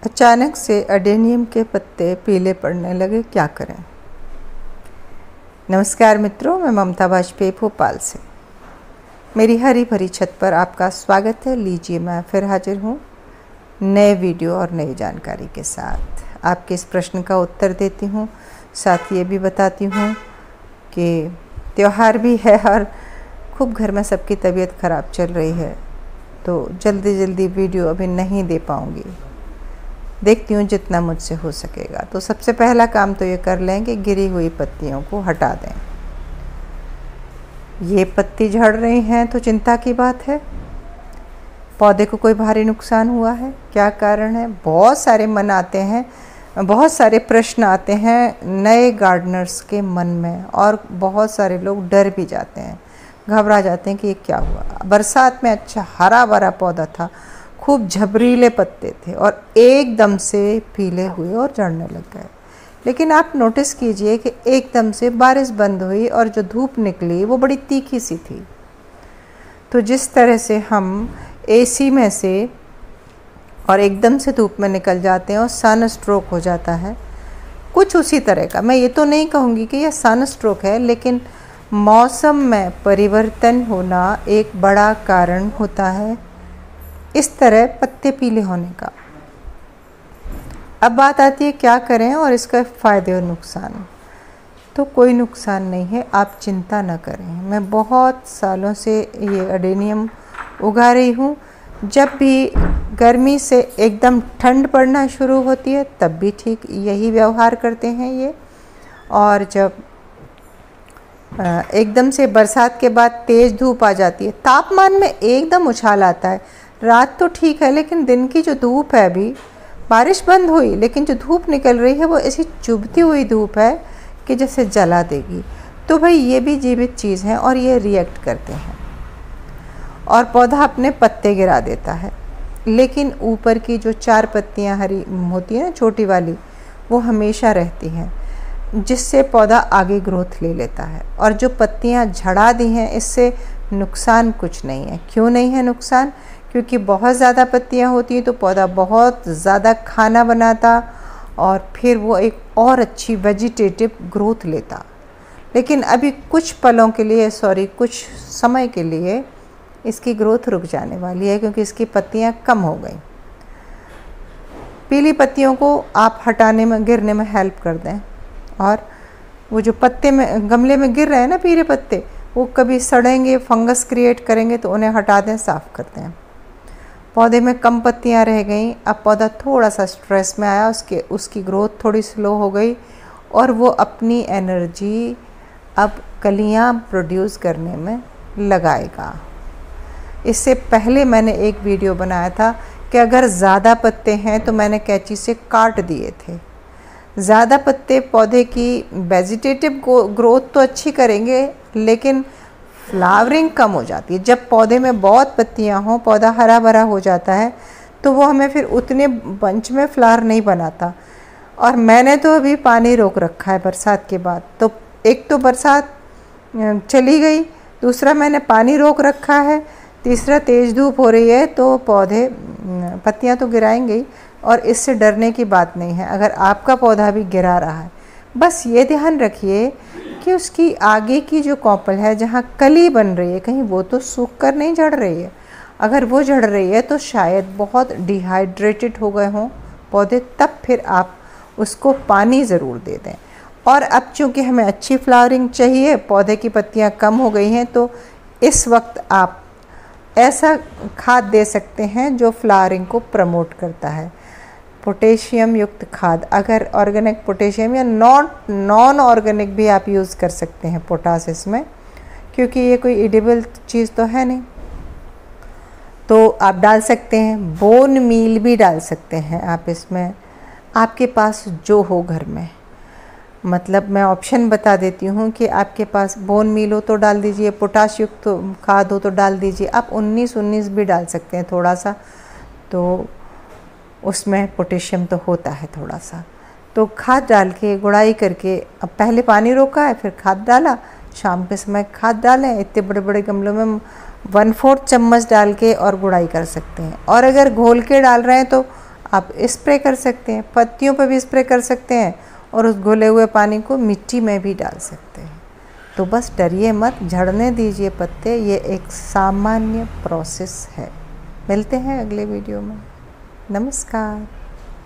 अचानक से अडेनियम के पत्ते पीले पड़ने लगे, क्या करें। नमस्कार मित्रों, मैं ममता वाजपेयी भोपाल से। मेरी हरी भरी छत पर आपका स्वागत है। लीजिए, मैं फिर हाजिर हूँ नए वीडियो और नई जानकारी के साथ। आपके इस प्रश्न का उत्तर देती हूँ, साथ ये भी बताती हूँ कि त्यौहार भी है और खूब घर में सबकी तबीयत ख़राब चल रही है, तो जल्दी वीडियो अभी नहीं दे पाऊँगी। देखती हूँ जितना मुझसे हो सकेगा। तो सबसे पहला काम तो ये कर लें कि गिरी हुई पत्तियों को हटा दें। ये पत्ती झड़ रही हैं तो चिंता की बात है। पौधे को कोई भारी नुकसान हुआ है, क्या कारण है? बहुत सारे मन आते हैं, बहुत सारे प्रश्न आते हैं नए गार्डनर्स के मन में, और बहुत सारे लोग डर भी जाते हैं, घबरा जाते हैं कि ये क्या हुआ। बरसात में अच्छा हरा भरा पौधा था, खूब झबरीले पत्ते थे और एकदम से पीले हुए और झड़ने लग गए। लेकिन आप नोटिस कीजिए कि एकदम से बारिश बंद हुई और जो धूप निकली वो बड़ी तीखी सी थी। तो जिस तरह से हम एसी में से और एकदम से धूप में निकल जाते हैं और सन स्ट्रोक हो जाता है, कुछ उसी तरह का। मैं ये तो नहीं कहूँगी कि यह सन स्ट्रोक है, लेकिन मौसम में परिवर्तन होना एक बड़ा कारण होता है इस तरह पत्ते पीले होने का। अब बात आती है क्या करें और इसका फ़ायदे और नुकसान। तो कोई नुकसान नहीं है, आप चिंता न करें। मैं बहुत सालों से ये अडेनियम उगा रही हूँ। जब भी गर्मी से एकदम ठंड पड़ना शुरू होती है तब भी ठीक यही व्यवहार करते हैं ये, और जब एकदम से बरसात के बाद तेज़ धूप आ जाती है, तापमान में एकदम उछाल आता है। रात तो ठीक है, लेकिन दिन की जो धूप है, अभी बारिश बंद हुई लेकिन जो धूप निकल रही है वो ऐसी चुभती हुई धूप है कि जैसे जला देगी। तो भाई ये भी जीवित चीज़ है और ये रिएक्ट करते हैं और पौधा अपने पत्ते गिरा देता है। लेकिन ऊपर की जो 4 पत्तियां हरी होती हैं ना, छोटी वाली, वो हमेशा रहती हैं, जिससे पौधा आगे ग्रोथ ले लेता है। और जो पत्तियां झड़ा दी हैं, इससे नुकसान कुछ नहीं है। क्यों नहीं है नुकसान? क्योंकि बहुत ज़्यादा पत्तियां होती हैं तो पौधा बहुत ज़्यादा खाना बनाता और फिर वो एक और अच्छी वेजिटेटिव ग्रोथ लेता। लेकिन अभी कुछ पलों के लिए, कुछ समय के लिए इसकी ग्रोथ रुक जाने वाली है, क्योंकि इसकी पत्तियां कम हो गई। पीली पत्तियों को आप हटाने में, गिरने में हेल्प कर दें, और वो जो पत्ते में गमले में गिर रहे हैं ना पीले पत्ते, वो कभी सड़ेंगे, फंगस क्रिएट करेंगे, तो उन्हें हटा दें, साफ़ कर दें। पौधे में कम पत्तियां रह गईं, अब पौधा थोड़ा सा स्ट्रेस में आया, उसकी ग्रोथ थोड़ी स्लो हो गई और वो अपनी एनर्जी अब कलियां प्रोड्यूस करने में लगाएगा। इससे पहले मैंने एक वीडियो बनाया था कि अगर ज़्यादा पत्ते हैं तो मैंने कैंची से काट दिए थे। ज़्यादा पत्ते पौधे की वेजिटेटिव ग्रोथ तो अच्छी करेंगे, लेकिन फ्लावरिंग कम हो जाती है। जब पौधे में बहुत पत्तियां हों, पौधा हरा भरा हो जाता है, तो वो हमें फिर उतने बंच में फ्लावर नहीं बनाता। और मैंने तो अभी पानी रोक रखा है बरसात के बाद। तो एक तो बरसात चली गई, दूसरा मैंने पानी रोक रखा है, तीसरा तेज़ धूप हो रही है, तो पौधे पत्तियां तो गिराएंगे ही, और इससे डरने की बात नहीं है। अगर आपका पौधा भी गिरा रहा है, बस ये ध्यान रखिए कि उसकी आगे की जो कॉपल है, जहाँ कली बन रही है, कहीं वो तो सूख कर नहीं झड़ रही है। अगर वो झड़ रही है तो शायद बहुत डिहाइड्रेटेड हो गए हों पौधे, तब फिर आप उसको पानी ज़रूर दे दें। और अब चूँकि हमें अच्छी फ्लावरिंग चाहिए, पौधे की पत्तियाँ कम हो गई हैं, तो इस वक्त आप ऐसा खाद दे सकते हैं जो फ्लावरिंग को प्रमोट करता है। पोटेशियम युक्त खाद, अगर ऑर्गेनिक पोटेशियम या नॉन ऑर्गेनिक भी आप यूज़ कर सकते हैं पोटास इसमें, क्योंकि ये कोई एडिबल चीज़ तो है नहीं, तो आप डाल सकते हैं। बोन मील भी डाल सकते हैं आप इसमें, आपके पास जो हो घर में। मतलब मैं ऑप्शन बता देती हूँ कि आपके पास बोन मील हो तो डाल दीजिए, पोटाश युक्त खाद हो तो डाल दीजिए। आप 19-19 भी डाल सकते हैं थोड़ा सा, तो उसमें पोटेशियम तो होता है थोड़ा सा। तो खाद डाल के गुड़ाई करके, अब पहले पानी रोका है, फिर खाद डाला, शाम के समय खाद डालें। इतने बड़े बड़े गमलों में 1/4 चम्मच डाल के और गुड़ाई कर सकते हैं। और अगर घोल के डाल रहे हैं तो आप स्प्रे कर सकते हैं, पत्तियों पर भी स्प्रे कर सकते हैं और उस घुले हुए पानी को मिट्टी में भी डाल सकते हैं। तो बस डरिए मत, झड़ने दीजिए पत्ते, ये एक सामान्य प्रोसेस है। मिलते हैं अगले वीडियो में। नमस्कार।